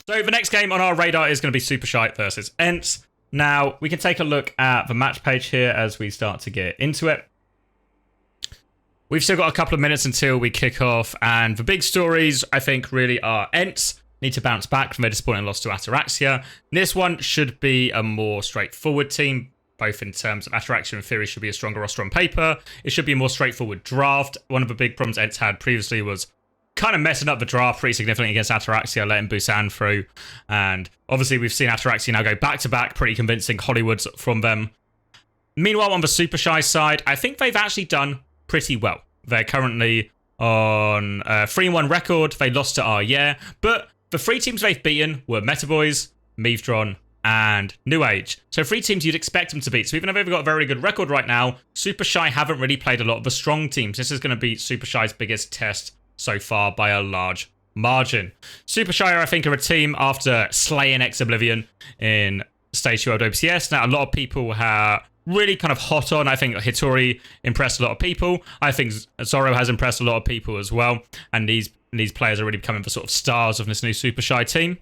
So the next game on our radar is going to be Supershy versus ENCE. Now, we can take a look at the match page here as we start to get into it. We've still got a couple of minutes until we kick off, and the big stories, I think, really are ENCE need to bounce back from their disappointing loss to Ataraxia. This one should be a more straightforward team, both in terms of Ataraxia in theory should be a stronger roster on paper. It should be a more straightforward draft. One of the big problems ENCE had previously was kind of messing up the draft pretty significantly against Ataraxia, letting Busan through. And obviously we've seen Ataraxia now go back-to-back, pretty convincing Hollywoods from them. Meanwhile, on the Supershy side, I think they've actually done pretty well. They're currently on a 3-1 record. They lost to yeah, but the 3 teams they've beaten were Metaboys, Meavdron, and New Age. So 3 teams you'd expect them to beat. So even though they've got a very good record right now, Supershy haven't really played a lot of the strong teams. This is going to be Supershy's biggest test so far by a large margin. Supershy, I think, are a team after slaying X-Oblivion in Stage 2 of OPCS. Now, a lot of people have really kind of hot on. I think Hitori impressed a lot of people. I think Zoro has impressed a lot of people as well. And these players are really becoming the sort of stars of this new Supershy team.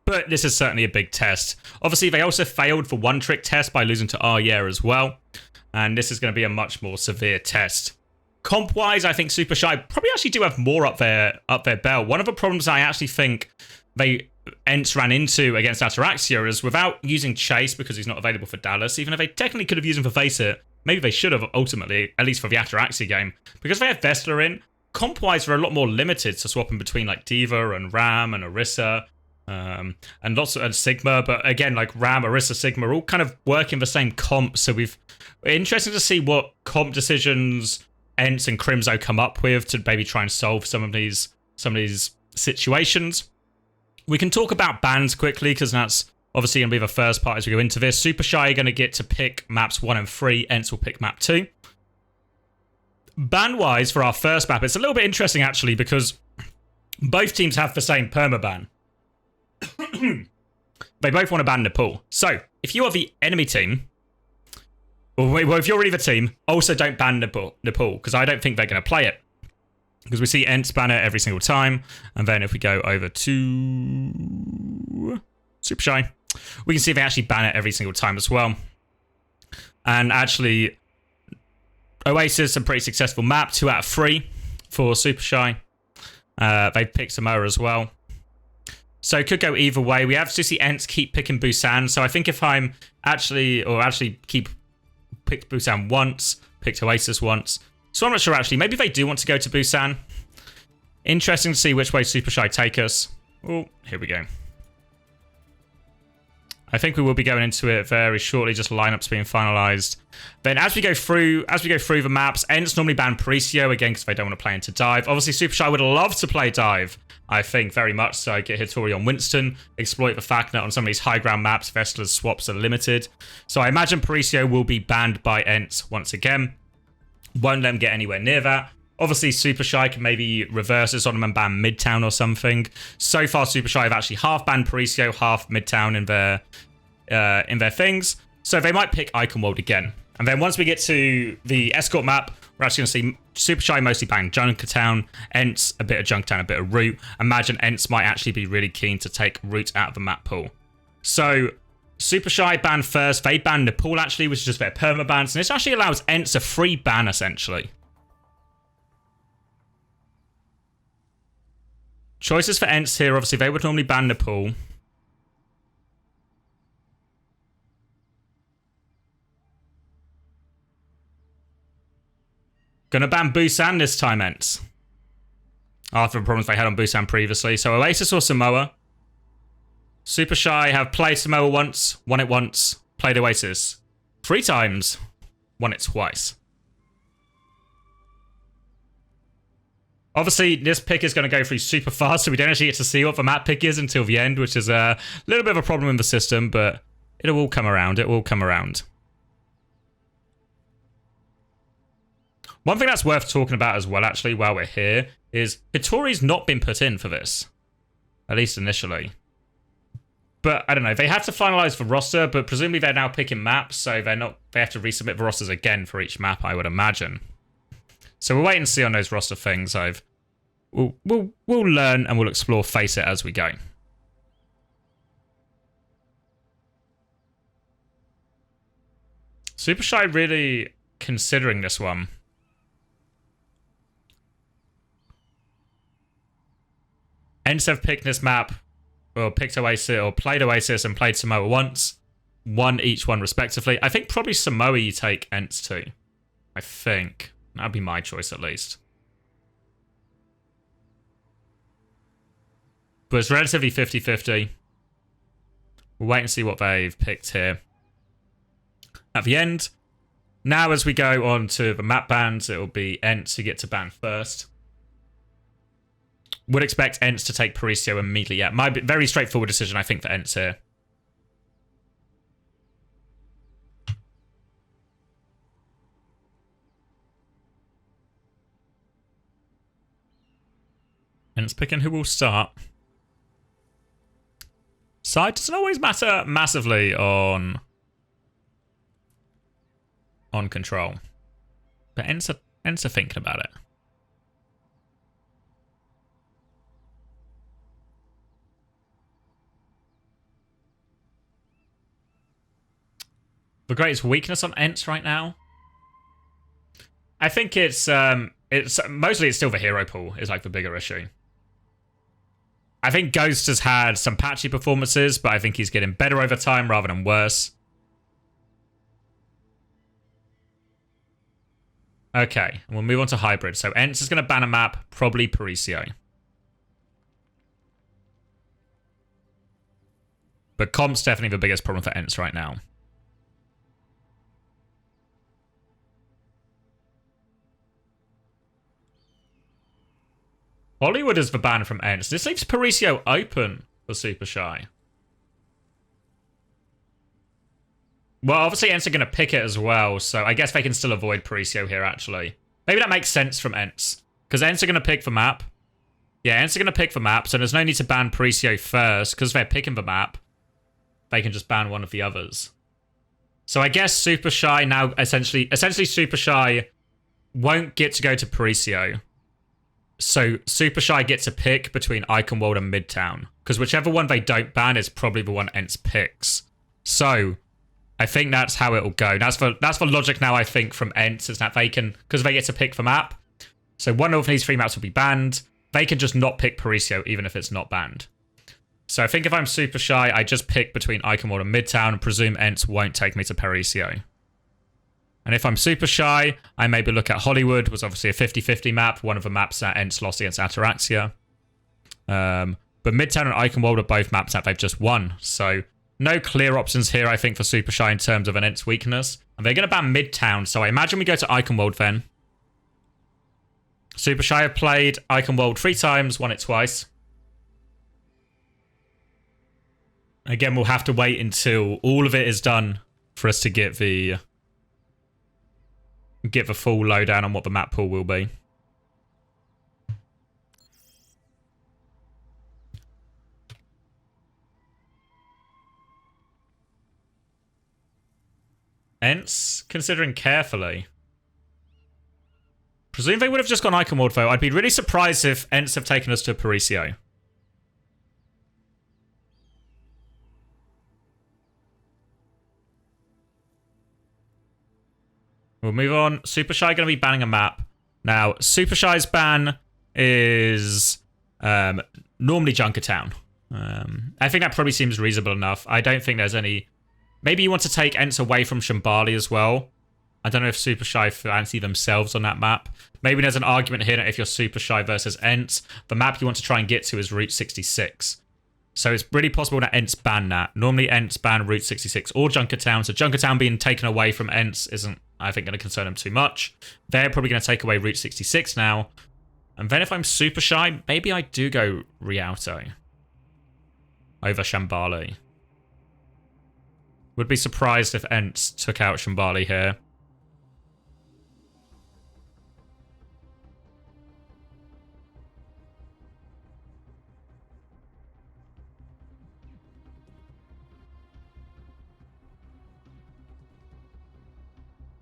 But this is certainly a big test. Obviously, they also failed the one-trick test by losing to yeah as well. And this is going to be a much more severe test. Comp-wise, I think Supershy probably actually do have more up their belt. One of the problems I actually think ENCE ran into against Ataraxia is without using Chase, because he's not available for Dallas, even if they technically could have used him for FACEIT, maybe they should have ultimately, at least for the Ataraxia game. Because they have Vestler in, comp-wise they're a lot more limited to swapping between like Diva and Ram and Orisa. And lots of Sigma, but again, like Ram, Orisa, Sigma are all kind of working the same comp, so interesting to see what comp decisions ENCE and Crimzo come up with to maybe try and solve some of these situations. We can talk about bans quickly, because that's obviously going to be the first part as we go into this. Supershy are going to get to pick maps 1 and 3. ENCE will pick map 2. Ban-wise, for our first map, it's a little bit interesting, actually, because both teams have the same permaban. They both want to ban Nepal. So, if you are the enemy team, well, if you're really the team, also don't ban Nepal, because I don't think they're going to play it. Because we see ENCE ban it every single time. And then if we go over to Supershy, we can see they actually ban it every single time as well. And actually, Oasis, a pretty successful map, 2 out of 3 for Supershy. They picked Samoa as well. So it could go either way. We have to see ENCE keep picking Busan. So I think if I'm picked Busan once, picked Oasis once. So I'm not sure, actually. Maybe they do want to go to Busan. Interesting to see which way Supershy take us. Oh, here we go. I think we will be going into it very shortly, just lineups being finalized. Then as we go through the maps, ENCE normally ban Paricio again because they don't want to play into dive. Obviously, Supershy would love to play dive. I think very much so. Get Hitori on Winston, exploit the fact that on some of these high ground maps, Vestler's swaps are limited. So I imagine Paricio will be banned by ENCE once again. Won't let them get anywhere near that. Obviously, Supershy can maybe reverse this on them and ban Midtown or something. So far, Supershy have actually half banned Paricio, half Midtown in their things. So they might pick Iconworld again. And then once we get to the escort map, we're actually going to see Supershy mostly ban Junkertown, ENCE a bit of Junkertown, a bit of Root. Imagine ENCE might actually be really keen to take Root out of the map pool. So Supershy ban first. They ban Nepal actually, which is just their permabans. And this actually allows ENCE a free ban essentially. Choices for ENCE here, obviously they would normally ban Nepal. Gonna ban Busan this time, ENCE. After the problems they had on Busan previously. So Oasis or Samoa. Supershy have played Samoa once, won it once, played Oasis 3 times, won it twice. Obviously, this pick is going to go through super fast, so we don't actually get to see what the map pick is until the end, which is a little bit of a problem in the system, but it will come around. It will come around. One thing that's worth talking about as well, actually, while we're here, is Hitori's not been put in for this. At least initially. But, I don't know, they have to finalize the roster, but presumably they're now picking maps, so they have to resubmit the rosters again for each map, I would imagine. So we'll wait and see on those roster things. We'll learn and we'll explore FACEIT as we go. Supershy really considering this one. ENCE have picked this map, or picked Oasis, or played Oasis and played Samoa once. Won each one respectively. I think probably Samoa you take ENCE to. I think. That'd be my choice at least. But it's relatively 50-50. We'll wait and see what they've picked here. At the end, now as we go on to the map bans, it will be ENCE who get to ban first. Would expect ENCE to take Parisio immediately. Yeah, my very straightforward decision, I think, for ENCE here. ENCE picking who will start. Side doesn't always matter massively on control. But ENCE are thinking about it. The greatest weakness on ENCE right now? I think it's mostly it's still the hero pool is like the bigger issue. I think Ghost has had some patchy performances, but I think he's getting better over time rather than worse. Okay, and we'll move on to hybrid. So ENCE is going to ban a map, probably Parisio. But comp's definitely the biggest problem for ENCE right now. Hollywood is the ban from ENCE. This leaves Parisio open for Supershy. Well, obviously ENCE are going to pick it as well, so I guess they can still avoid Parisio here, actually. Maybe that makes sense from ENCE. Because ENCE are going to pick the map. Yeah, ENCE are going to pick the map, so there's no need to ban Parisio first, because they're picking the map. They can just ban one of the others. So I guess Supershy now, essentially Supershy won't get to go to Parisio. So Supershy gets a pick between Eichenwald and Midtown. Because whichever one they don't ban is probably the one ENCE picks. So I think that's how it'll go. That's the logic now, I think, from ENCE, is that they can, because they get to pick the map. So one of these three maps will be banned. They can just not pick Parisio, even if it's not banned. So I think if I'm Supershy, I just pick between Eichenwald and Midtown and presume ENCE won't take me to Parisio. And if I'm Supershy, I maybe look at Hollywood, was obviously a 50-50 map, one of the maps that ENCE lost against Ataraxia. But Midtown and Eichenwald are both maps that they've just won. So no clear options here, I think, for Supershy in terms of an ENCE weakness. And they're going to ban Midtown, so I imagine we go to Eichenwald then. Supershy have played Eichenwald 3 times, won it twice. Again, we'll have to wait until all of it is done for us to get the full lowdown on what the map pool will be. ENCE, considering carefully. Presume they would have just gone Eichenwald though. I'd be really surprised if ENCE have taken us to Parisio. We'll move on. Supershy going to be banning a map. Now, Supershy's ban is normally Junkertown. I think that probably seems reasonable enough. I don't think there's any... Maybe you want to take ENCE away from Shambali as well. I don't know if Supershy fancy themselves on that map. Maybe there's an argument here that if you're Supershy versus ENCE, the map you want to try and get to is Route 66. So it's really possible that ENCE ban that. Normally ENCE ban Route 66 or Junkertown. So Junkertown being taken away from ENCE isn't, I think, going to concern them too much. They're probably going to take away Route 66 now. And then if I'm Supershy, maybe I do go Rialto over Shambali. Would be surprised if ENCE took out Shambali here.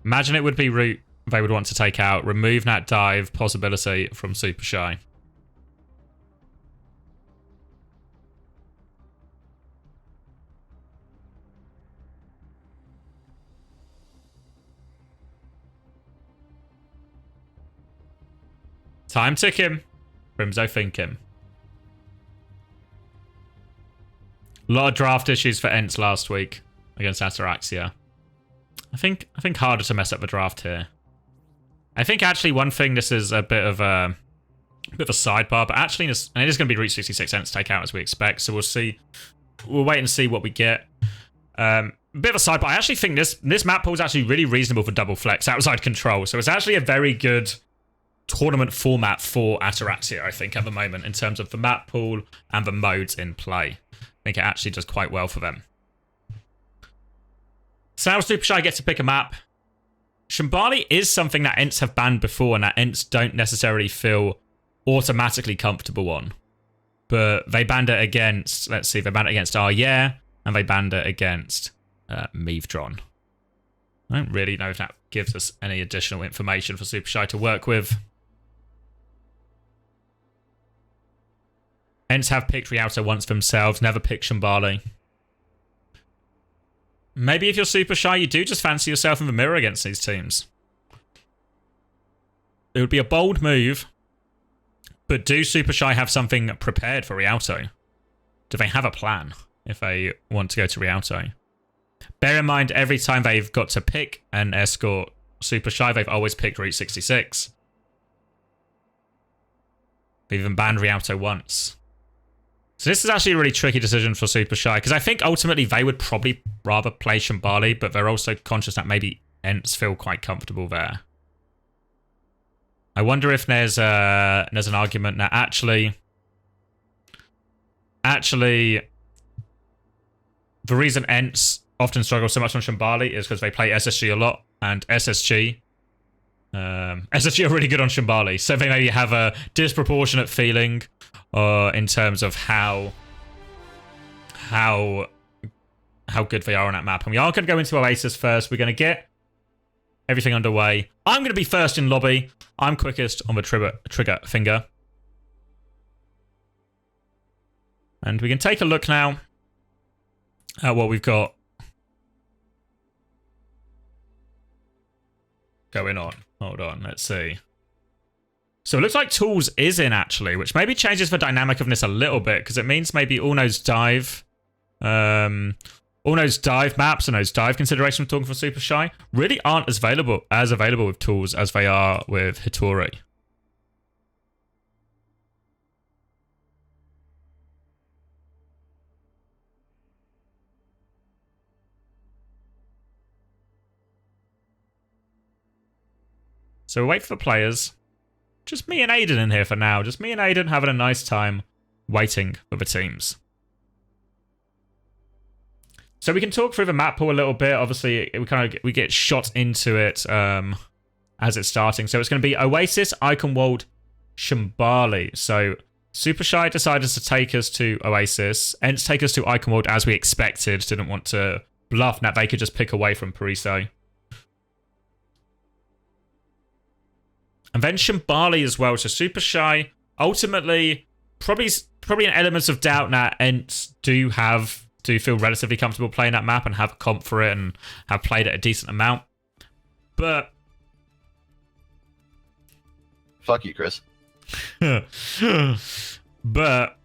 Imagine it would be Route they would want to take out. Remove that dive possibility from Supershy. Time ticking. Brimzo thinking. A lot of draft issues for ENCE last week against Ataraxia. I think harder to mess up the draft here. I think actually one thing, this is a bit of a sidebar, but actually, and it is going to be Route 66 ENCE takeout as we expect, so we'll see. We'll wait and see what we get. Bit of a sidebar. I actually think this map pool is actually really reasonable for double flex outside control, so it's actually a very good tournament format for Ataraxia, I think, at the moment, in terms of the map pool and the modes in play. I think it actually does quite well for them. So now Supershy gets to pick a map. Shambali is something that ENCE have banned before and that ENCE don't necessarily feel automatically comfortable on. But they banned it against, let's see, they banned it against Yeah, and they banned it against Meavdron. I don't really know if that gives us any additional information for Supershy to work with. ENCE have picked Rialto once themselves, never picked Shambali. Maybe if you're Supershy, you do just fancy yourself in the mirror against these teams. It would be a bold move, but do Supershy have something prepared for Rialto? Do they have a plan if they want to go to Rialto? Bear in mind, every time they've got to pick an escort Supershy, they've always picked Route 66. They've even banned Rialto once. So this is actually a really tricky decision for Supershy, because I think ultimately they would probably rather play Shambali, but they're also conscious that maybe ENCE feel quite comfortable there. I wonder if there's an argument that actually, the reason ENCE often struggle so much on Shambali is because they play SSG a lot, and SSG are really good on Shambali, so they maybe have a disproportionate feeling in terms of how good they are on that map. And we are going to go into Oasis first. We're going to get everything underway. I'm going to be first in lobby. I'm quickest on the trigger finger. And we can take a look now at what we've got going on. Hold on, let's see. So it looks like Tools is in, actually, which maybe changes the dynamic of this a little bit, because it means maybe all those dive maps and those dive considerations we're talking for Supershy really aren't as available with Tools as they are with Hitori. So we'll wait for the players. Just me and Aiden in here for now. Just me and Aiden having a nice time waiting for the teams. So we can talk through the map pool a little bit. Obviously, we get shot into it as it's starting. So it's going to be Oasis, Iconwald, Shambali. So Supershy decided to take us to Oasis. ENCE take us to Iconwald as we expected. Didn't want to bluff that they could just pick away from Pariso. And then Shambali as well. So Supershy, ultimately, probably an element of doubt that ENCE do feel relatively comfortable playing that map and have a comp for it and have played it a decent amount. But fuck you, Chris. But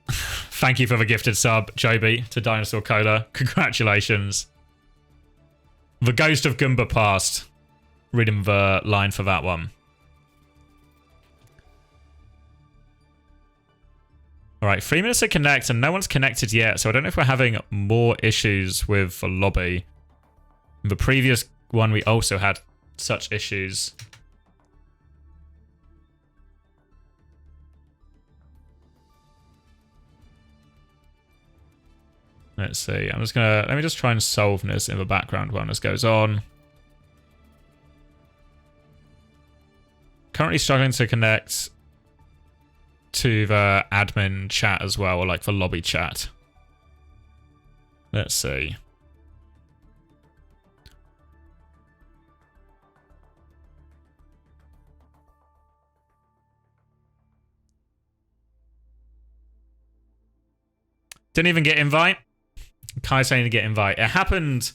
thank you for the gifted sub, Joby, to Dinosaur Cola. Congratulations. The ghost of Goomba passed. Reading the line for that one. Alright, 3 minutes to connect, and no one's connected yet, so I don't know if we're having more issues with the lobby. In the previous one, we also had such issues. Let's see. Let me just try and solve this in the background while this goes on. Currently struggling to connect to the admin chat as well, or like the lobby chat. Let's see. Didn't even get invite. Kai saying to get invite. It happened.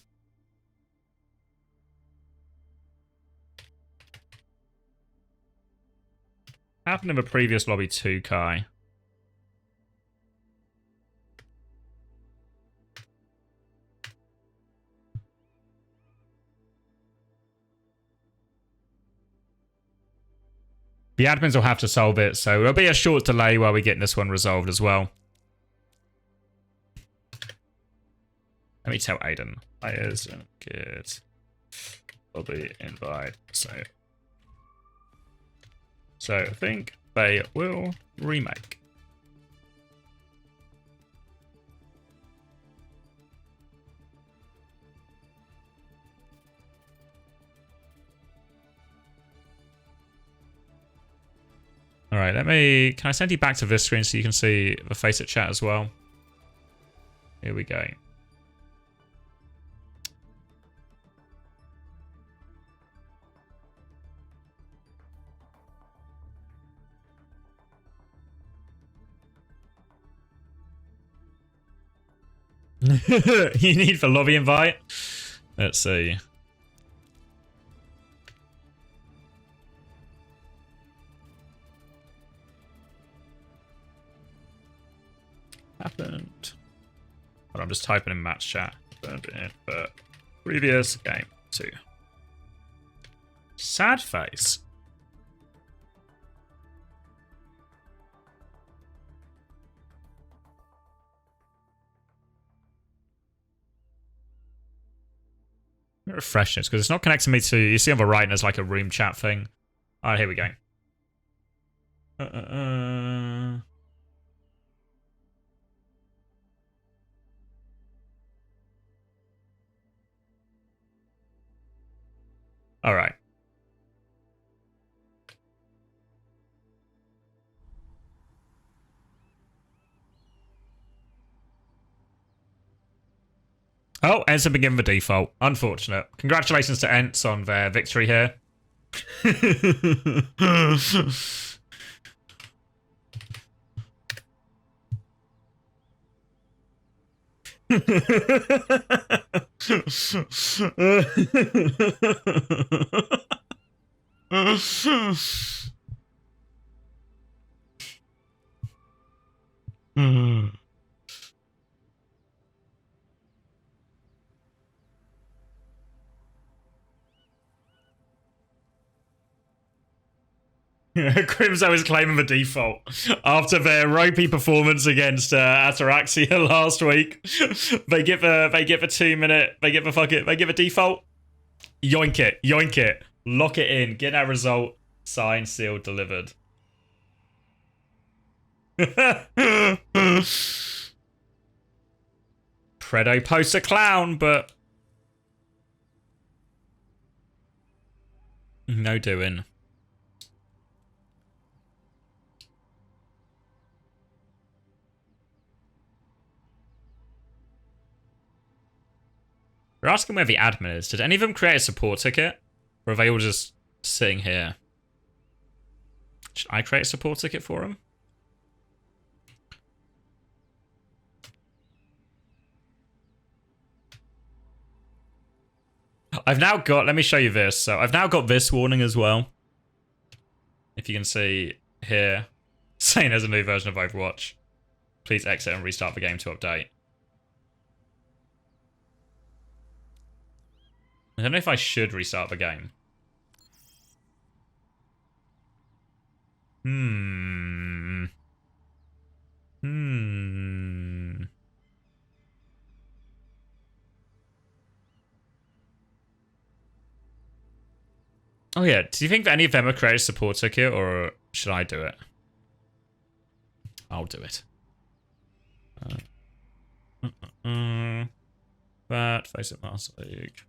happened in the previous lobby too, Kai? The admins will have to solve it, so there'll be a short delay while we get this one resolved as well. Let me tell Aiden. Players and get lobby invite. So I think they will remake. All right, can I send you back to this screen so you can see the FACEIT chat as well? Here we go. You need the lobby invite? Let's see. Happened. But I'm just typing in match chat. But previous game 2. Sad face. Refresh this because it's not connecting me to. You see on the right, there's like a room chat thing. All right, here we go. All right. Oh, ENCE begin the default. Unfortunate. Congratulations to ENCE on their victory here. Crimzo is claiming the default after their ropey performance against Ataraxia last week. They give a 2 minute. They give a default. Yoink it, lock it in, get our result, signed, sealed, delivered. Predo posts a clown, but no doing. We're asking where the admin is. Did any of them create a support ticket? Or are they all just sitting here? Should I create a support ticket for them? I've now got, let me show you this. So I've now got this warning as well. If you can see here, saying there's a new version of Overwatch. Please exit and restart the game to update. I don't know if I should restart the game. Oh yeah, do you think that any of them have created a support ticket, or should I do it? I'll do it. That FACEIT Master League.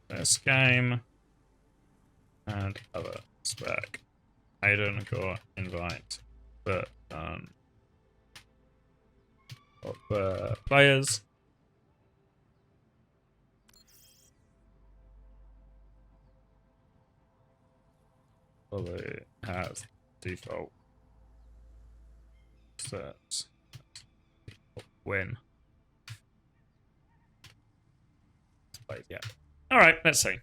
This game and other spec. Aiden got invite, but of players. Probably has default Set. Win. Wait, yeah. All right, let's see.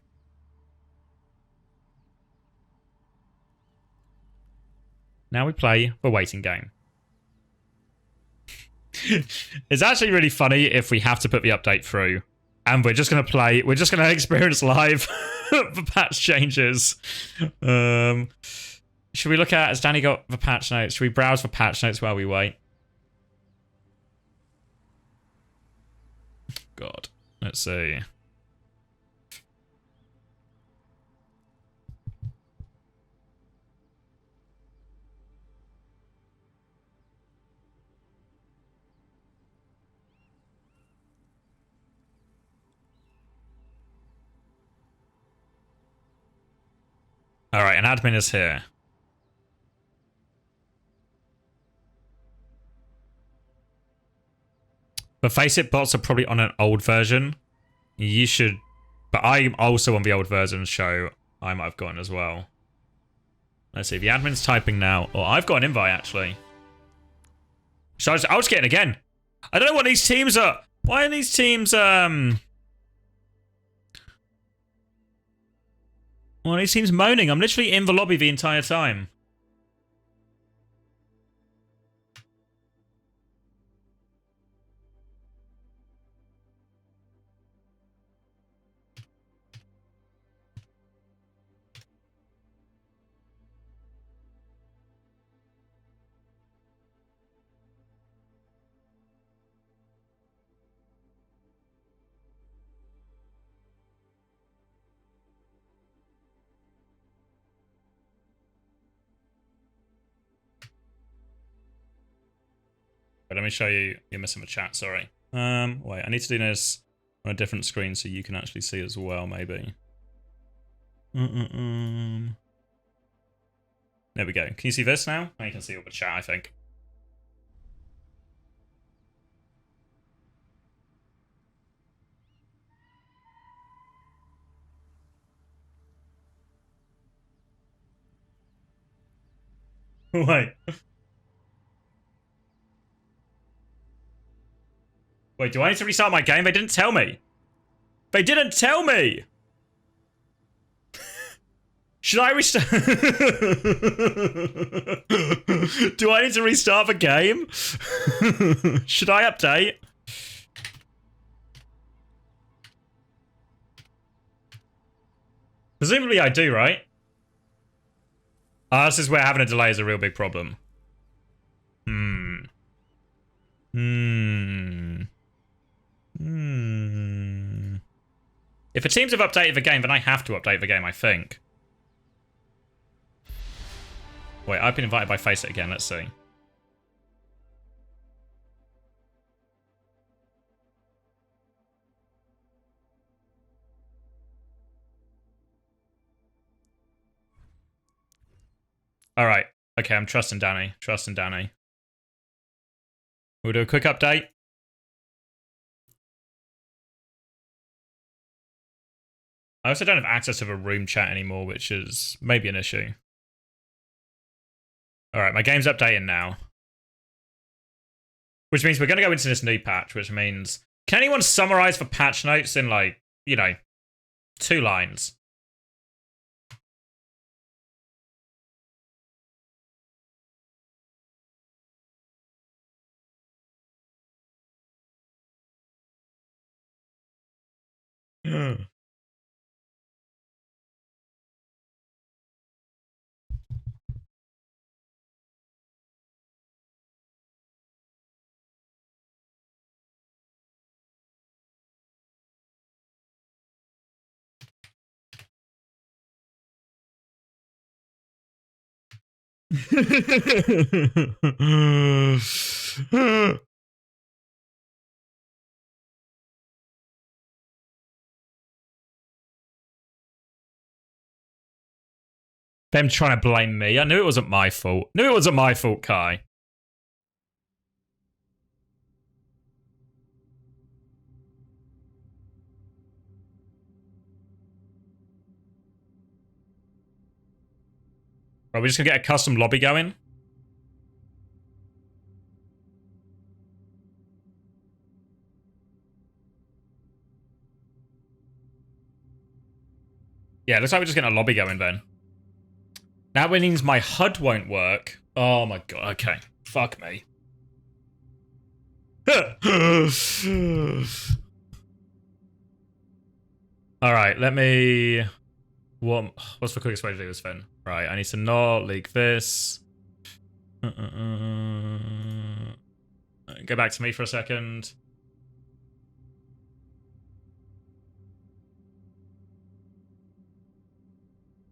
Now we play the waiting game. It's actually really funny if we have to put the update through and we're just going to play, we're just going to experience live the patch changes. Should we look at, has Danny got the patch notes? Should we browse the patch notes while we wait? God, let's see. All right, an admin is here. But FACEIT bots are probably on an old version. You should, but I'm also on the old version, so I might have gotten as well. Let's see, the admin's typing now. Oh, I've got an invite actually. So I'll just get in again. I don't know what these teams are. Why are these teams, why are these teams moaning? I'm literally in the lobby the entire time. But let me show you. You're missing the chat, sorry. Wait, I need to do this on a different screen so you can actually see as well, maybe. There we go. Can you see this now? Now you can see all the chat, I think. Wait. Wait, do I need to restart my game? They didn't tell me. They didn't tell me! Should I restart? Do I need to restart the game? Should I update? Presumably I do, right? This is where having a delay is a real big problem. If the teams have updated the game, then I have to update the game, I think. Wait, I've been invited by FACEIT again, let's see. Alright, okay, I'm trusting Danny. Trusting Danny. We'll do a quick update. I also don't have access to the room chat anymore, which is maybe an issue. Alright, my game's updating now. Which means we're going to go into this new patch, which means... Can anyone summarize the patch notes in, like, you know, 2 lines? Them trying to blame me. I knew it wasn't my fault. Knew it wasn't my fault, Kai. Are we just gonna get a custom lobby going? Yeah, looks like we're just getting a lobby going then. That means my HUD won't work. Oh my god, okay. Fuck me. Alright, let me... What's the quickest way to do this then? Right, I need to not leak this. Go back to me for a second.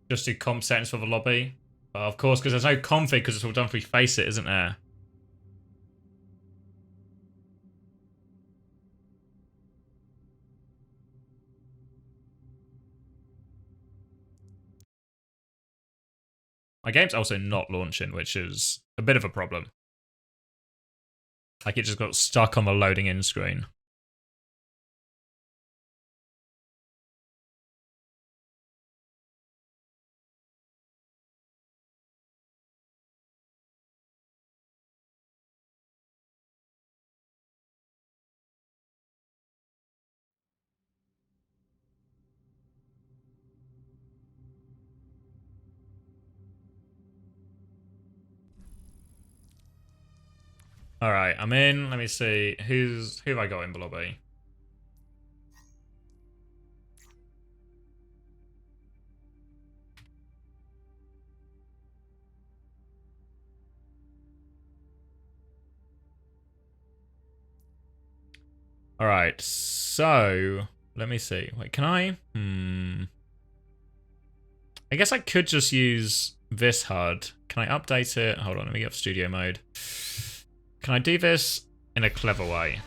Just do comp settings for the lobby. Of course, because there's no config because it's all done through FACEIT, isn't there? My game's also not launching, which is a bit of a problem. Like, it just got stuck on the loading in screen. Alright, I'm in. Let me see. Who have I got in the lobby? Alright, so... Let me see. Wait, can I? I guess I could just use this HUD. Can I update it? Hold on, let me get studio mode. Can I do this in a clever way?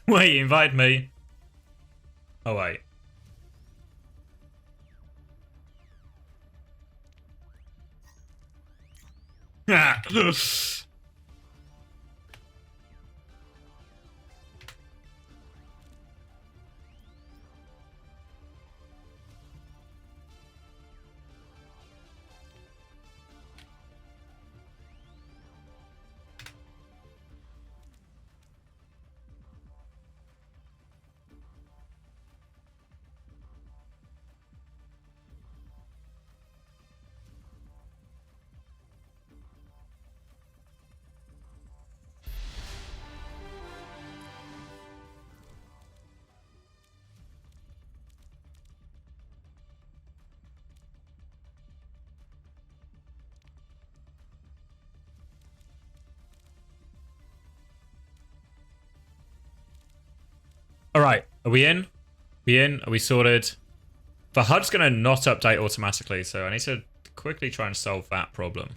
Wait, invite me. Oh, wait. Alright, are we in? We in? Are we sorted? The HUD's going to not update automatically, so I need to quickly try and solve that problem.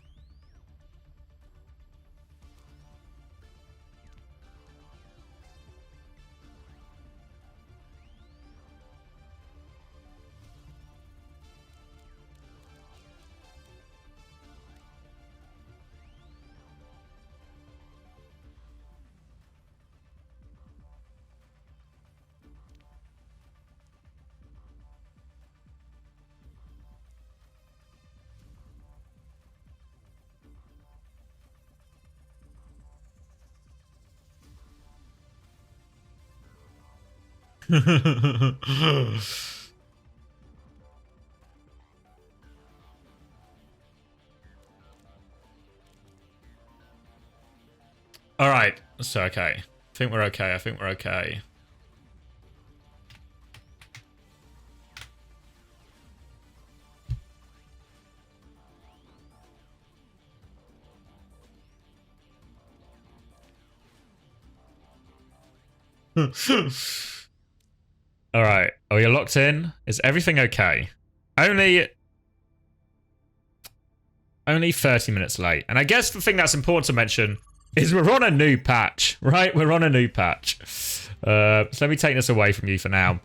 Alright, so okay. I think we're okay, I think we're okay. Alright, are we locked in? Is everything okay? Only 30 minutes late. And I guess the thing that's important to mention is we're on a new patch, right? We're on a new patch. So let me take this away from you for now.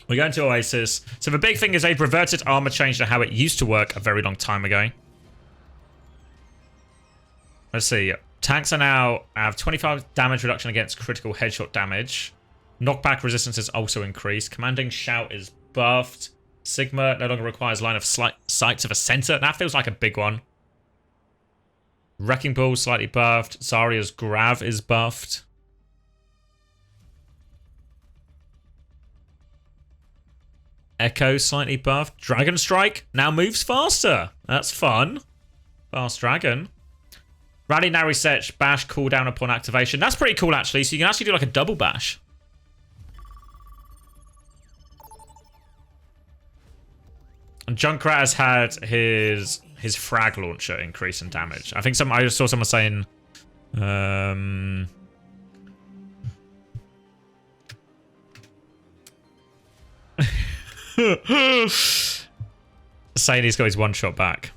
We're going to Oasis. So the big thing is they've reverted armor change to how it used to work a very long time ago. Let's see. Tanks are now have 25 damage reduction against critical headshot damage. Knockback resistance is also increased. Commanding shout is buffed. Sigma no longer requires line of sight to the center. That feels like a big one. Wrecking Ball slightly buffed. Zarya's Grav is buffed. Echo slightly buffed. Dragon Strike now moves faster. That's fun. Fast Dragon. Rally now resets. Bash cooldown upon activation. That's pretty cool, actually. So you can actually do like a double bash. And Junkrat has had his frag launcher increase in damage. I think I just saw someone saying saying he's got his one shot back.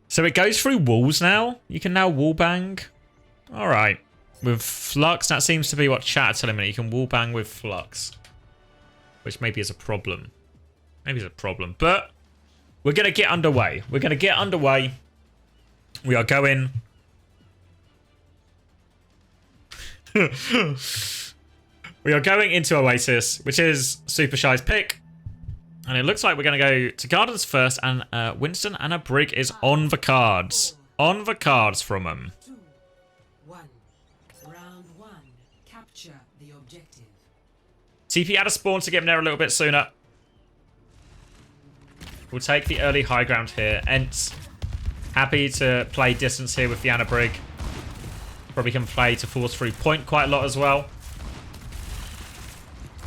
So it goes through walls now. You can now wall bang. All right. With Flux, that seems to be what chat are telling me. You can wall bang with Flux. Which maybe is a problem. Maybe it's a problem. But we're going to get underway. We're going to get underway. We are going... we are going into Oasis, which is Supershy's pick. And it looks like we're going to go to Gardens first, and Winston and a Brig is on the cards. On the cards from him. 2, 1. Round 1. Capture the objective. TP out of spawn to get him there a little bit sooner. We'll take the early high ground here. ENCE happy to play distance here with the Anna Brig. Probably can play to force through point quite a lot as well.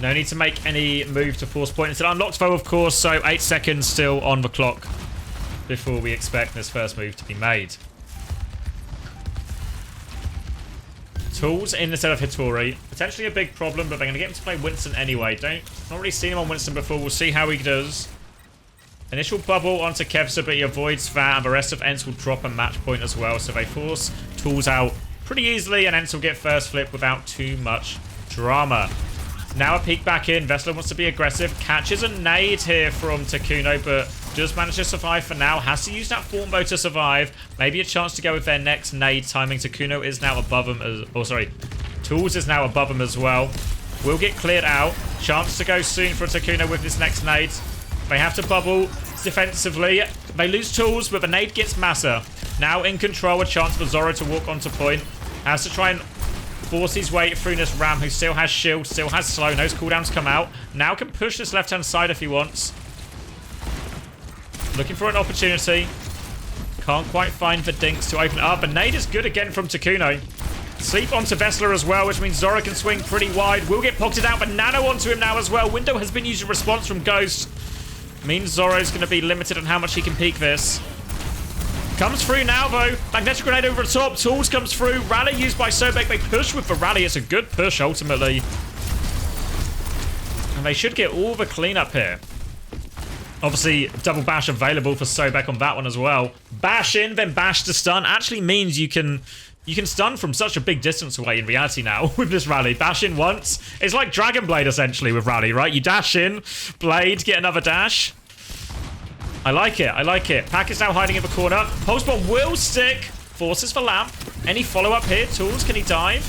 No need to make any move to force point. It's an unlocked foe, of course, so 8 seconds still on the clock before we expect this first move to be made. Tools in instead of Hitori. Potentially a big problem, but they're going to get him to play Winston anyway. Not really seen him on Winston before. We'll see how he does. Initial bubble onto Kevsa, but he avoids that, and the rest of ENCE will drop a match point as well. So they force Tools out pretty easily, and ENCE will get first flip without too much drama. Now a peek back in. Vessler wants to be aggressive. Catches a nade here from Takuno, but does manage to survive for now. Has to use that form bow to survive. Maybe a chance to go with their next nade timing. Takuno is now above him. Tools is now above him as well. Will get cleared out. Chance to go soon for Takuno with this next nade. They have to bubble defensively. They lose Tools, but the nade gets Massa. Now in control. A chance for Zoro to walk onto point. Has to try and force his way through this Ram, who still has shield, still has slow. Knows cooldowns come out. Now can push this left-hand side if he wants. Looking for an opportunity. Can't quite find the dinks to open up. And nade is good again from Takuno. Sleep onto Vessler as well, which means Zoro can swing pretty wide. Will get pocketed out, but Nano onto him now as well. Window has been used in response from Ghost. Means Zoro's going to be limited on how much he can peek this. Comes through now, though. Magnetic Grenade over the top. Tools comes through. Rally used by Sobek. They push with the rally. It's a good push, ultimately. And they should get all the cleanup here. Obviously, double bash available for Sobek on that one as well. Bash in, then bash to stun. Actually means you can stun from such a big distance away in reality now with this rally. Bash in once. It's like Dragon Blade, essentially, with rally, right? You dash in, Blade, get another dash. I like it. I like it. Pack is now hiding in the corner. Pulse Bomb will stick. Forces for Lamp. Any follow-up here? Tools, can he dive?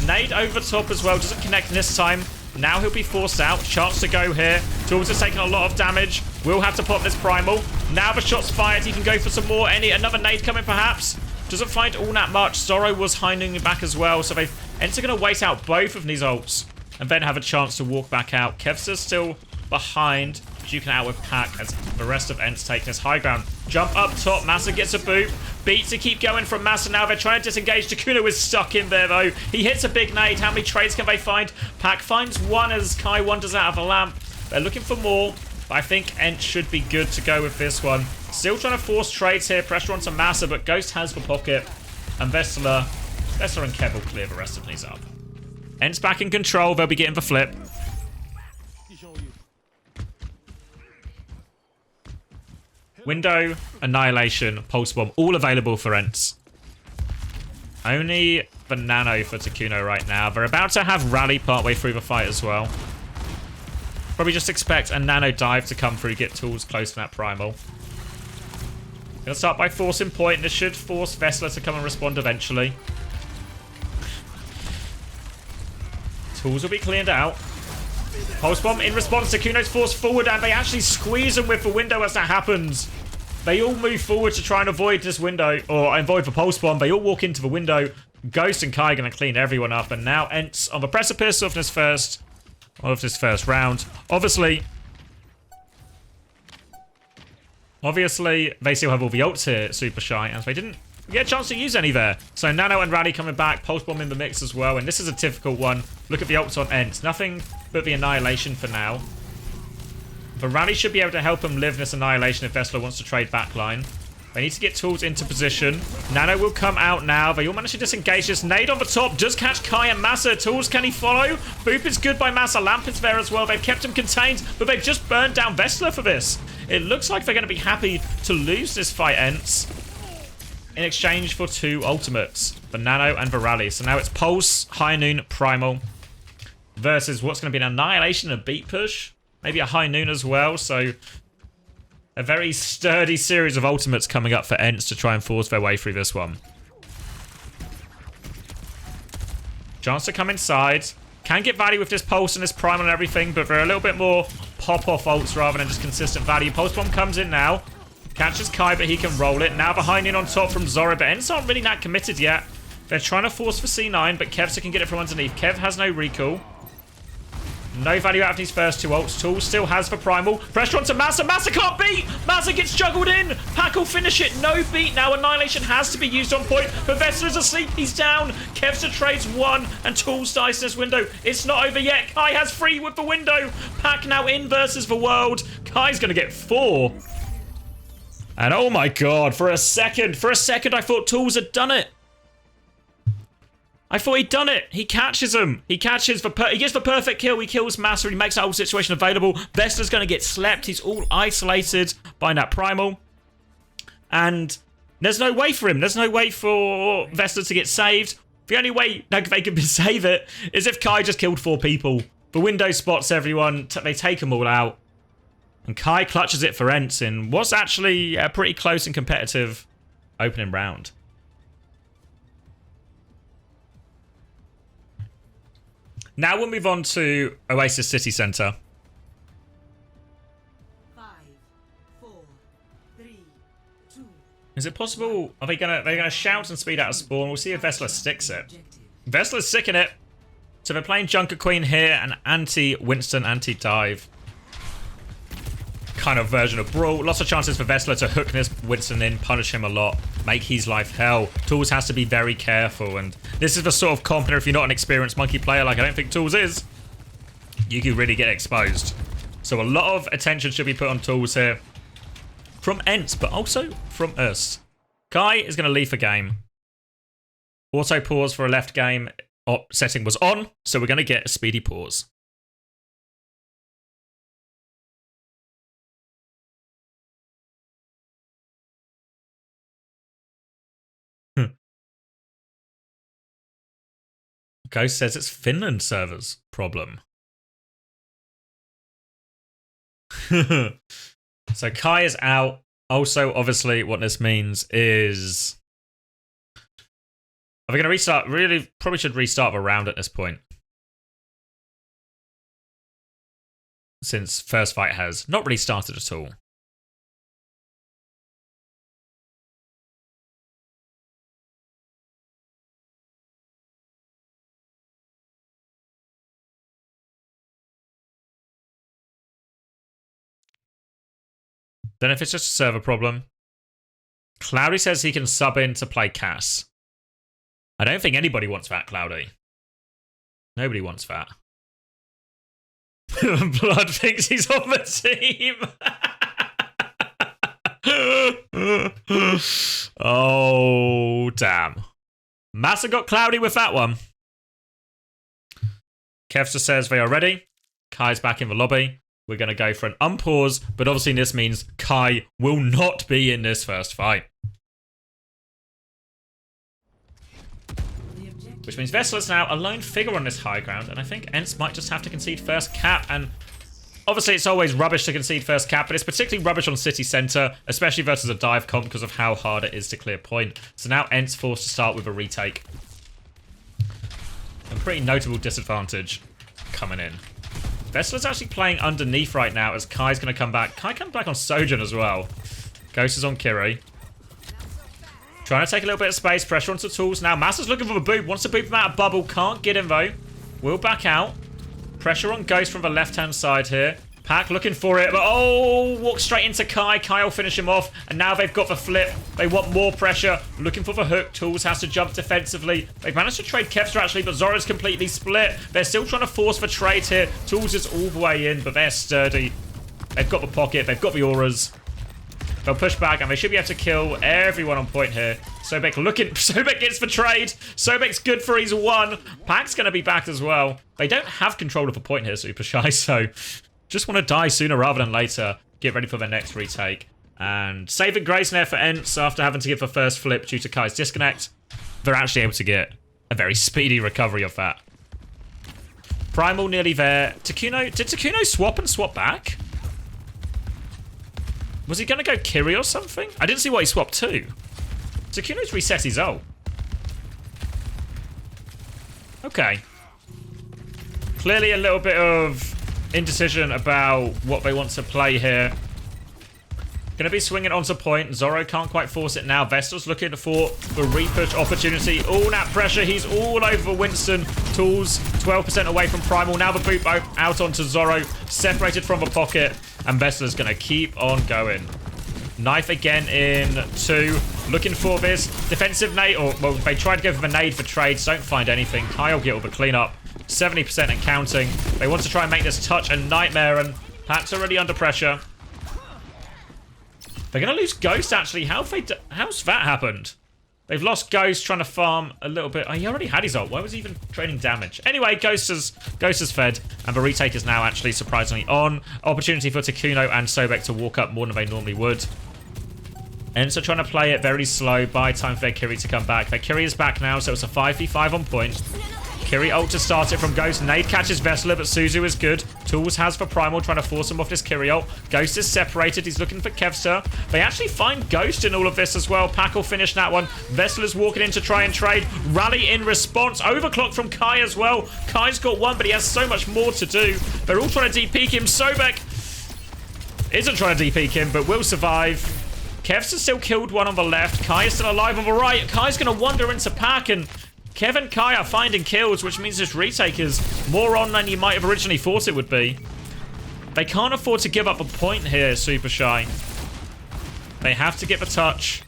Nade over top as well. Doesn't connect this time. Now he'll be forced out. Chance to go here. Tools has taken a lot of damage. Will have to pop this primal. Now the shot's fired. He can go for some more. Another nade coming, perhaps? Doesn't find all that much. Zoro was hiding back as well. So ENCE are going to wait out both of these ults and then have a chance to walk back out. Kevsa's still behind. Duking out with Pack as the rest of ENCE take this high ground. Jump up top. Massa gets a boot. Beat to keep going from Massa now. They're trying to disengage. Takuno is stuck in there, though. He hits a big nade. How many trades can they find? Pack finds one as Kai wanders out of a lamp. They're looking for more, but I think ENCE should be good to go with this one. Still trying to force trades here. Pressure onto Massa, but Ghost has the pocket. And Vessler and Kev will clear the rest of these up. ENCE back in control. They'll be getting the flip. Window, Annihilation, Pulse Bomb, all available for ENCE. Only the Nano for Takuno right now. They're about to have Rally partway through the fight as well. Probably just expect a Nano dive to come through, get Tools close to that Primal. Gonna start by forcing point, and this should force Vessler to come and respond eventually. Tools will be cleared out. Pulse Bomb in response to Kuno's force forward, and they actually squeeze him with the window as that happens. They all move forward to try and avoid this window, or avoid the Pulse Bomb. They all walk into the window. Ghost and Kai gonna clean everyone up, and now ENCE on the precipice of this first round. Obviously, they still have all the ults here, Supershy, and they didn't get a chance to use any there. So Nano and Rally coming back, Pulse Bomb in the mix as well, and this is a difficult one. Look at the ults on ENCE. Nothing but the Annihilation for now. The Rally should be able to help him live this Annihilation if Vessler wants to trade backline. They need to get tools into position. Nano will come out now. They all manage to disengage this. Nade on the top does catch Kai and Massa. Tools, can he follow? Boop is good by Massa. Lamp is there as well. They've kept him contained, but they've just burned down Vessler for this. It looks like they're going to be happy to lose this fight, ENCE, in exchange for 2 ultimates, for Nano and for Rally. So now it's Pulse, High Noon, Primal, versus what's going to be an Annihilation and a Beat Push. Maybe a High Noon as well, so a very sturdy series of ultimates coming up for ENCE to try and force their way through this one. Chance to come inside. Can get value with this Pulse and this Primal and everything, but they're a little bit more pop-off ults rather than just consistent value. Pulse Bomb comes in now. Catches Kai, but he can roll it. Now behind in on top from Zora, but ENCE aren't really that committed yet. They're trying to force for C9, but Kevster can get it from underneath. Kev has no recall. No value out of these first 2 ults. Tool still has the Primal. Pressure onto Massa. Massa can't beat. Massa gets juggled in. Pack will finish it. No beat. Now Annihilation has to be used on point. But Vessler's asleep. He's down. Kevster trades 1 and Tools dies in this window. It's not over yet. Kai has 3 with the window. Pack now in versus the world. Kai's going to get 4. And oh my god, for a second I thought Tools had done it. I thought he'd done it. He catches him. He gets the perfect kill. He kills Massa. He makes that whole situation available. Vessler's going to get slept. He's all isolated by that Primal. And there's no way for him. There's no way for Vessler to get saved. The only way they can save it is if Kai just killed 4 people. The window spots everyone. They take them all out. And Kai clutches it for ENCE in what's actually a pretty close and competitive opening round. Now we'll move on to Oasis City Centre. 5, 4, 3, 2. Is it possible? Are they gonna shout and speed out a spawn? We'll see if Vessler sticks it. Vessler's sticking it. So they're playing Junker Queen here, an anti-Winston, anti-dive kind of version of Brawl. Lots of chances for Vessler to hook this Winston in, punish him a lot, make his life hell. Tools has to be very careful, and this is the sort of comp, if you're not an experienced monkey player, like I don't think Tools is, you can really get exposed. So a lot of attention should be put on Tools here. From ENCE, but also from us. Kai is going to leave the game. Auto pause for a left game setting was on, so we're going to get a speedy pause. Ghost says it's Finland servers problem. So Kai is out. Also, obviously, what this means is... Are we going to restart? Really, probably should restart the round at this point. Since first fight has not really started at all. Then if it's just a server problem. Cloudy says he can sub in to play Cass. I don't think anybody wants that, Cloudy. Nobody wants that. Blood thinks he's on the team. Oh, damn. Massa got Cloudy with that one. Kevster says they are ready. Kai's back in the lobby. We're going to go for an unpause, but obviously this means Kai will not be in this first fight. Which means Vessler's now a lone figure on this high ground, and I think ENCE might just have to concede first cap, and Obviously, it's always rubbish to concede first cap, but it's particularly rubbish on city centre, especially versus a dive comp because of how hard it is to clear point. So now ENCE forced to start with a retake. A pretty notable disadvantage coming in. Vessela's actually playing underneath right now as Kai's going to come back. Kai comes back on Sojourn as well. Ghost is on Kiri. Trying to take a little bit of space. Pressure onto tools. Now Master's looking for the boop. Wants to boop him out of bubble. Can't get him though. Will back out. Pressure on Ghost from the left-hand side here. Pack looking for it, but oh, walk straight into Kai. Kai will finish him off, and now they've got the flip. They want more pressure. Looking for the hook. Tools has to jump defensively. They've managed to trade Kevster actually, but Zoro's completely split. They're still trying to force the trade here. Tools is all the way in, but they're sturdy. They've got the pocket. They've got the auras. They'll push back, and they should be able to kill everyone on point here. Sobek looking. Sobek gets the trade. Sobek's good for his one. Pack's going to be back as well. They don't have control of the point here, Supershy, so just want to die sooner rather than later. Get ready for their next retake. And saving grace there for ENCE after having to give the first flip due to Kai's disconnect. They're actually able to get a very speedy recovery of that. Primal nearly there. Takuno, did Takuno swap and swap back? Was he going to go Kiri or something? I didn't see what he swapped to. Takuno's reset his ult. Okay. Clearly a little bit of indecision about what they want to play here. Going to be swinging onto point. Zoro can't quite force it now. Vestal's looking for the repush opportunity. All that pressure. He's all over Winston. Tools 12% away from Primal. Now the boot out onto Zoro. Separated from the pocket. And Vestal's going to keep on going. Knife again in 2. Looking for this defensive nade. Or, well, they tried to go for the nade for trades. Don't find anything. Kyle get all the cleanup. 70% and counting. They want to try and make this touch a nightmare. And Pack's already under pressure. They're going to lose Ghost, actually. How's that happened? They've lost Ghost, trying to farm a little bit. Oh, he already had his ult. Why was he even trading damage? Anyway, Ghost has fed. And the retake is now actually surprisingly on. Opportunity for Takuno and Sobek to walk up more than they normally would. ENCE are trying to play it very slow. Buy time for their Kiri to come back. Their Kiri is back now, so it's a 5v5 on point. Kiri ult to start it from Ghost. Nade catches Vessela, but Suzu is good. Tools has for Primal, trying to force him off this Kiri ult. Ghost is separated. He's looking for Kevster. They actually find Ghost in all of this as well. Pack will finish that one. Vessela's walking in to try and trade. Rally in response. Overclock from Kai as well. Kai's got one, but he has so much more to do. They're all trying to DP him. Sobek isn't trying to DP him, but will survive. Kevster still killed one on the left. Kai is still alive on the right. Kai's going to wander into Pack, and Kev and Kai are finding kills, which means this retake is more on than you might have originally thought it would be. They can't afford to give up a point here, Supershy. They have to get the touch.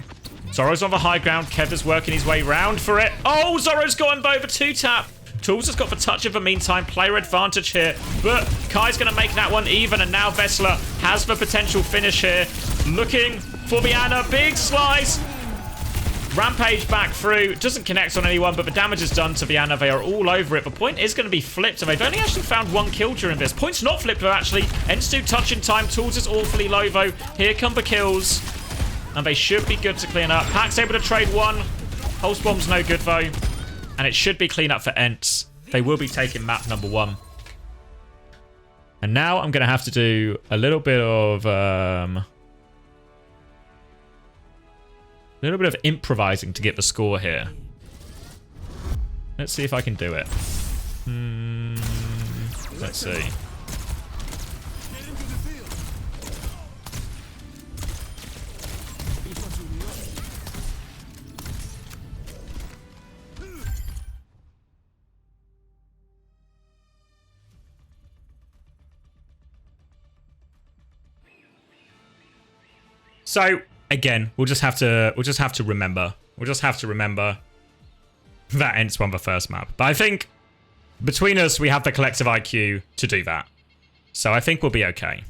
Zoro's on the high ground. Kev is working his way round for it. Oh, Zoro's got over 2-tap. Tools has got the touch in the meantime. Player advantage here. But Kai's going to make that one even. And now Vessela has the potential finish here. Looking for the Ana. Big slice. Rampage back through. Doesn't connect on anyone, but the damage is done to Viana. They are all over it. The point is going to be flipped, and they've only actually found one kill during this. Point's not flipped, though, actually. ENCE do touch in time. Tools is awfully low, though. Here come the kills. And they should be good to clean up. Pack's able to trade one. Pulse Bomb's no good, though. And it should be clean up for ENCE. They will be taking map number 1. And now I'm going to have to do a little bit of improvising to get the score here. Let's see if I can do it. Let's see. So again, we'll just have to remember that ENCE won the first map. But I think between us, we have the collective IQ to do that. So I think we'll be okay.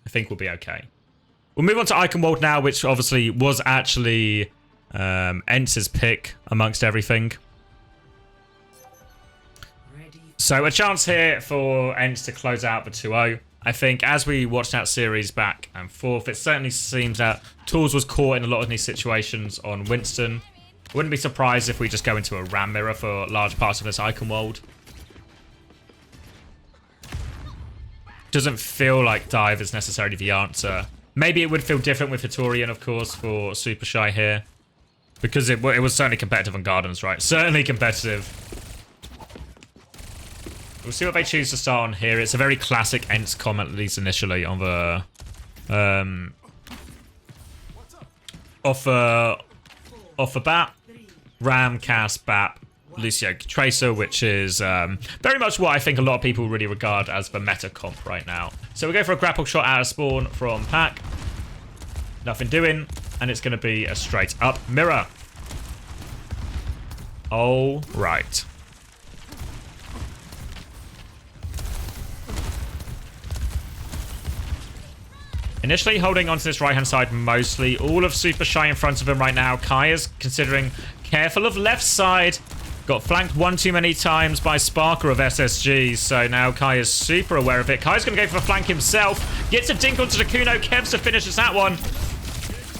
We'll move on to Eichenwald now, which obviously was actually ENCE's pick amongst everything. So a chance here for ENCE to close out the 2-0. I think as we watched that series back and forth, it certainly seems that Tools was caught in a lot of these situations on Winston. Wouldn't be surprised if we just go into a ram mirror for large parts of this Eichenwald. doesn't feel like dive is necessarily the answer. Maybe it would feel different with Hitorian, of course, for Supershy here. Because it was certainly competitive on Gardens, right? Certainly competitive. We'll see what they choose to start on here. It's a very classic ENCE comment, at least initially, on the... off the bat. Ram, Cass, Bap, Lucio, Tracer, which is very much what I think a lot of people really regard as the meta comp right now. So we go for a grapple shot out of spawn from Pac. Nothing doing, and it's going to be a straight up mirror. All right. Initially holding onto this right-hand side mostly. All of Supershy in front of him right now. Kai is considering careful of left side. Got flanked one too many times by Sparker of SSG. So now Kai is super aware of it. Kai's going to go for the flank himself. Gets a dink onto the Kuno. Kevs finishes that one.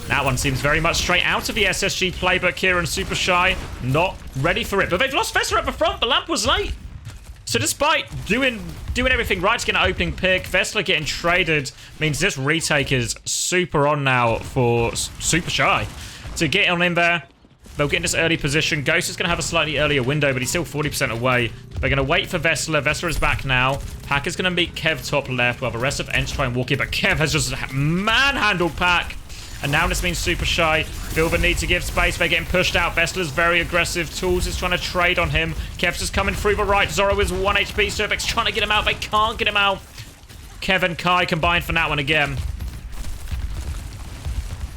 That one seems very much straight out of the SSG playbook here, and Supershy not ready for it. But they've lost Vesta at the front. The lamp was late. So despite doing everything right to get an opening pick, Vestler getting traded means this retake is super on now for Supershy. To get on in there, they'll get in this early position. Ghost is going to have a slightly earlier window, but he's still 40% away. They're going to wait for Vestler. Vestler is back now. Pac is going to meet Kev top left, while the rest of ENCE try and walk in, but Kev has just manhandled Pac. And now this means Supershy feel the need to give space. They're getting pushed out. Vestler's very aggressive. Tools is trying to trade on him. Kev's is coming through the right. Zoro is 1 HP. Surbek's trying to get him out. They can't get him out. Kev and Kai combined for that one again.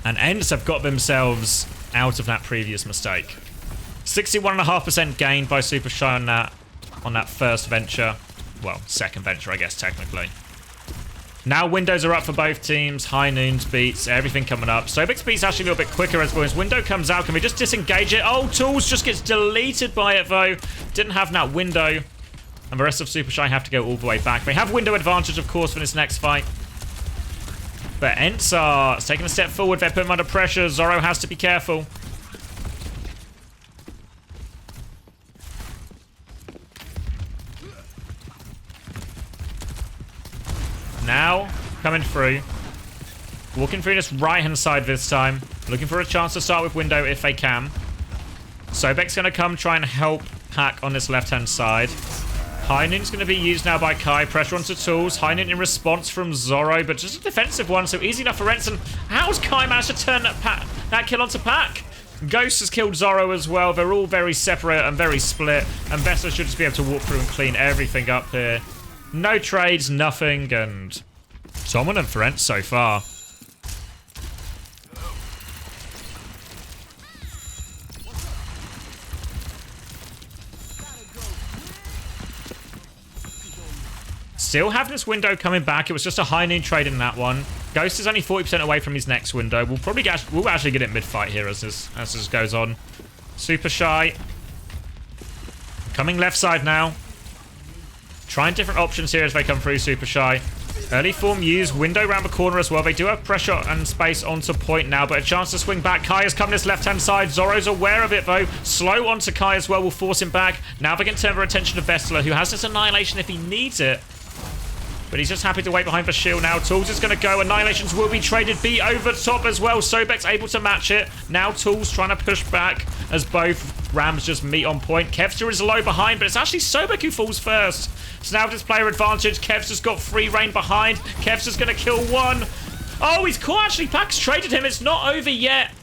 And ENCE have got themselves out of that previous mistake. 61.5% gained by Supershy on that first venture. Well, second venture, I guess, technically. Now windows are up for both teams. High noons beats, everything coming up. Sobek's beats actually a little bit quicker as well. His window comes out. Can we just disengage it? Oh, Tools just gets deleted by it though. Didn't have that window. And the rest of Supershy have to go all the way back. They have window advantage, of course, for this next fight. But ENCE are taking a step forward. They're putting him under pressure. Zoro has to be careful. Now, coming through. Walking through this right-hand side this time. Looking for a chance to start with window if they can. Sobek's going to come try and help Pac on this left-hand side. High noon's going to be used now by Kai. Pressure onto Tools. High noon in response from Zoro, but just a defensive one, so easy enough for ENCE. How's Kai managed to turn that kill onto Pac? Ghost has killed Zoro as well. They're all very separate and very split, and Vesta should just be able to walk through and clean everything up here. No trades, nothing, and dominant for ENCE so far. Still have this window coming back. It was just a high noon trade in that one. Ghost is only 40% away from his next window. We'll actually get it mid-fight here as this goes on. Supershy coming left side now. Trying different options here as they come through. Supershy. Early form used. Window around the corner as well. They do have pressure and space onto point now, but a chance to swing back. Kai has come this left-hand side. Zoro's aware of it, though. Slow onto Kai as well will force him back. Now they can turn their attention to Vestler, who has this Annihilation if he needs it. But he's just happy to wait behind the shield now. Tools is going to go. Annihilations will be traded. B over top as well. Sobek's able to match it. Now Tools trying to push back as both Rams just meet on point. Kevster is low behind, but it's actually Sobek who falls first. So now with this player advantage, Kevster's got free reign behind. Kevster's going to kill one. Oh, he's caught. Actually, Pac's traded him. It's not over yet.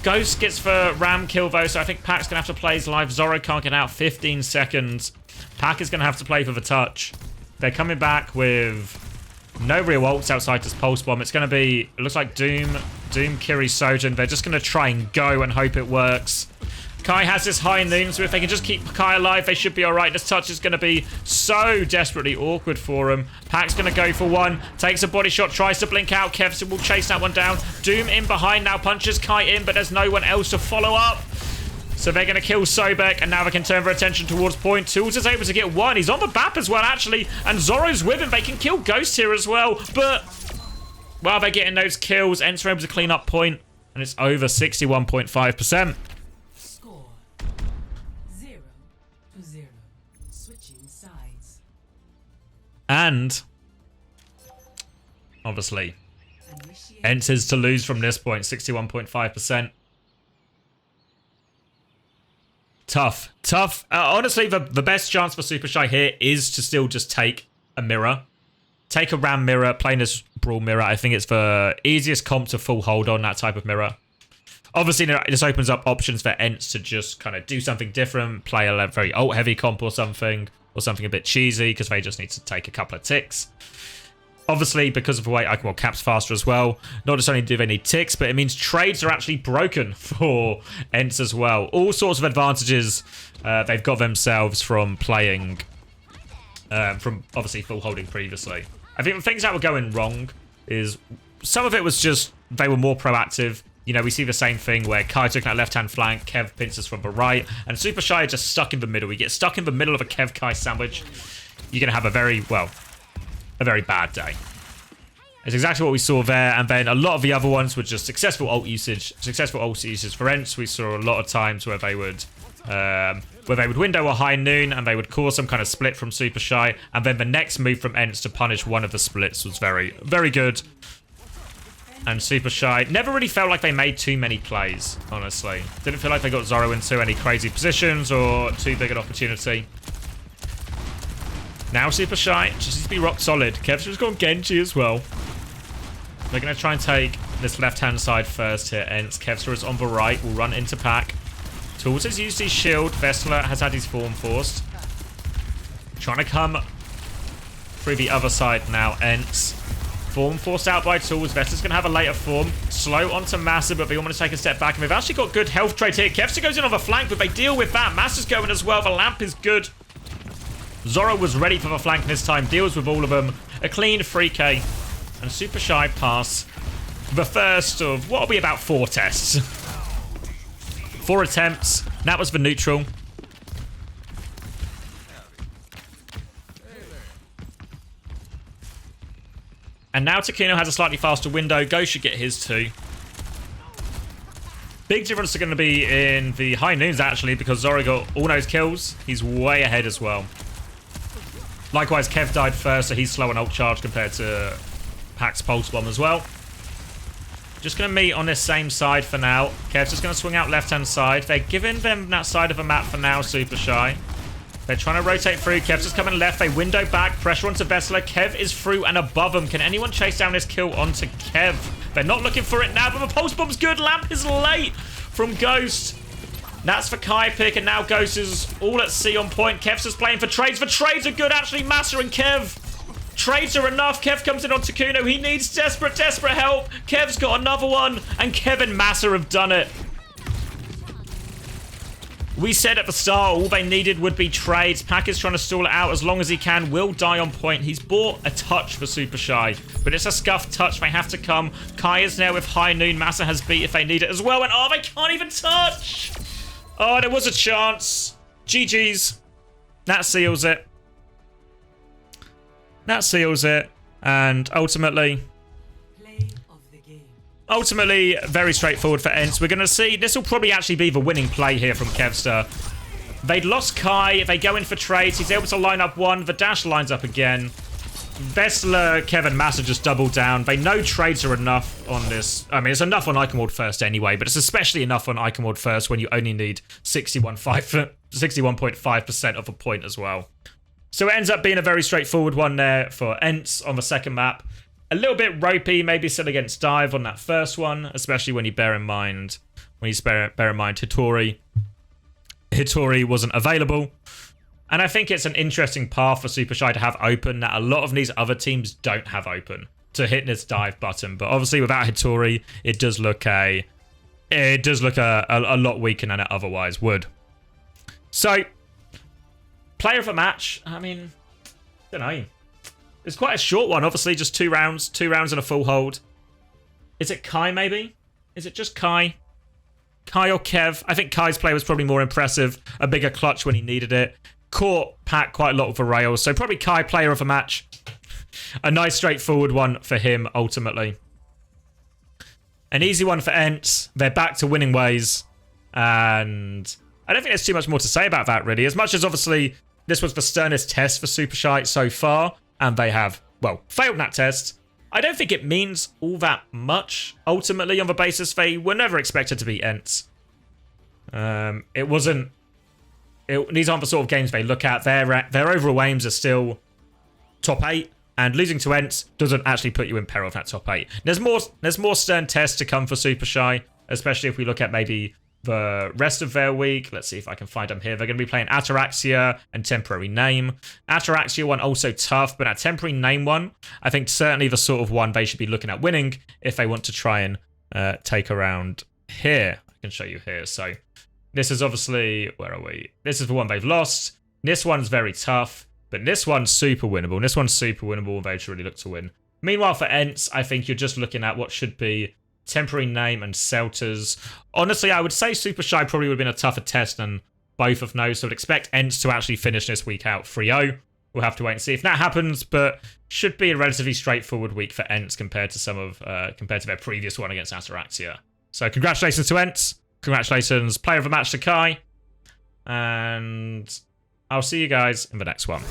Ghost gets the Ram kill, though, so I think Pac's going to have to play his life. Zoro can't get out. 15 seconds. Pac is going to have to play for the touch. They're coming back with no real ults outside this pulse bomb. It's going to be, it looks like Doom, Kiri, Sojin. They're just going to try and go and hope it works. Kai has this high noon, so if they can just keep Kai alive, they should be all right. This touch is going to be so desperately awkward for him. Pac's going to go for one. Takes a body shot, tries to blink out. Kevson will chase that one down. Doom in behind now, punches Kai in, but there's no one else to follow up. So they're going to kill Sobek, and now they can turn their attention towards point. Tools is able to get one. He's on the BAP as well, actually. And Zoro's with him. They can kill Ghost here as well. But while they're getting those kills, ENCE are able to clean up point, and it's over 61.5%. Score 0-0. Switching sides. And obviously. Initiate ENCE to lose from this point, 61.5%. Tough. Tough. Honestly, the best chance for Supershy here is to still just take a mirror. Take a Ram mirror, playing this Brawl mirror. I think it's the easiest comp to full hold on that type of mirror. Obviously, this opens up options for ENCE to just kind of do something different, play a very ult-heavy comp or something a bit cheesy, because they just need to take a couple of ticks. Obviously, because of the way Iconward caps faster as well, not just only do they need ticks, but it means trades are actually broken for ENCE as well. All sorts of advantages they've got themselves from playing, from obviously full holding previously. I think the things that were going wrong is some of it was just they were more proactive. You know, we see the same thing where Kai took that left-hand flank, Kev pinches from the right, and Supershy just stuck in the middle. We get stuck in the middle of a Kev-Kai sandwich, you're going to have a very bad day. It's exactly what we saw there, and then a lot of the other ones were just successful ult usage for ENCE. We saw a lot of times where they would window a high noon and they would cause some kind of split from Supershy, and then the next move from ENCE to punish one of the splits was very, very good. And Supershy never really felt like they made too many plays, honestly. Didn't feel like they got Zoro into any crazy positions or too big an opportunity. Now Supershy just needs to be rock solid. Kev's just gone Genji as well. They're going to try and take this left-hand side first here. ENCE. Kevster is on the right. Will run into pack. Tools has used his shield. Vessler has had his form forced. Trying to come through the other side now. ENCE. Form forced out by Tools. Vessler's going to have a later form. Slow onto Massa, but they want to take a step back. And they've actually got good health trade here. Kevster goes in on the flank, but they deal with that. Massa's going as well. The lamp is good. Zoro was ready for the flank this time. Deals with all of them. A clean 3k. And Supershy pass the first of what will be about 4 tests. 4 attempts. That was the neutral. And now Takino has a slightly faster window. Ghost should get his too. Big difference is going to be in the high noons, actually, because Zoro got all those kills. He's way ahead as well. Likewise, Kev died first, so he's slow on ult charge compared to Pack's Pulse Bomb as well. Just going to meet on this same side for now. Kev's just going to swing out left-hand side. They're giving them that side of the map for now, Supershy. They're trying to rotate through. Kev's just coming left. They window back. Pressure onto Vessler. Kev is through and above him. Can anyone chase down this kill onto Kev? They're not looking for it now, but the Pulse Bomb's good. Lamp is late from Ghost. That's for Kai pick, and now Ghost is all at sea on point. Kev's just playing for trades. The trades are good, actually. Massa and Kev. Trades are enough. Kev comes in on Takuno. He needs desperate help. Kev's got another one, and Kev and Massa have done it. We said at the start all they needed would be trades. Pack is trying to stall it out as long as he can. Will die on point. He's bought a touch for Supershy, but it's a scuffed touch. They have to come. Kai is there with high noon. Massa has beat if they need it as well, and oh, they can't even touch. Oh, there was a chance. GG's. That seals it. That seals it. And ultimately, very straightforward for ENCE. We're going to see, this will probably actually be the winning play here from Kevster. They'd lost Kai. They go in for trades. He's able to line up one. The dash lines up again. Vessler, Kevin, Massa just double down. They know trades are enough on this. I mean, it's enough on Iconward first anyway, but it's especially enough on Iconward first when you only need 61.5% of a point as well. So it ends up being a very straightforward one there for ENCE on the second map. A little bit ropey, maybe still against Dive on that first one, especially when you bear in mind Hitori wasn't available. And I think it's an interesting path for Supershy to have open that a lot of these other teams don't have open to hit this dive button. But obviously without Hitori, it does look a lot weaker than it otherwise would. So, player of the match, I mean, I don't know. It's quite a short one, obviously, just 2 rounds. 2 rounds and a full hold. Is it Kai, maybe? Is it just Kai? Kai or Kev? I think Kai's play was probably more impressive. A bigger clutch when he needed it. Caught Pack quite a lot with the rails. So probably Kai, player of the match. A nice straightforward one for him, ultimately. An easy one for ENCE. They're back to winning ways. And I don't think there's too much more to say about that, really. As much as, obviously, this was the sternest test for Supershy so far. And they have, well, failed that test. I don't think it means all that much, ultimately, on the basis they were never expected to beat ENCE. It wasn't... these aren't the sort of games they look at. Their overall aims are still top 8, and losing to ENCE doesn't actually put you in peril of that top 8. There's more stern tests to come for Supershy, especially if we look at maybe the rest of their week. Let's see if I can find them here. They're going to be playing Ataraxia and Temporary Name. Ataraxia one also tough, but that Temporary Name one, I think certainly the sort of one they should be looking at winning if they want to try and take a round here. I can show you here. So this is obviously, where are we? This is the one they've lost. This one's very tough, but this one's super winnable. And this one's super winnable, and they should really look to win. Meanwhile, for ENCE, I think you're just looking at what should be Temporary Name and Selters. Honestly, I would say Supershy probably would have been a tougher test than both of those, so I'd expect ENCE to actually finish this week out 3-0. We'll have to wait and see if that happens, but should be a relatively straightforward week for ENCE compared to their previous one against Ataraxia. So congratulations to ENCE. Congratulations, player of the match to Kai. And I'll see you guys in the next one.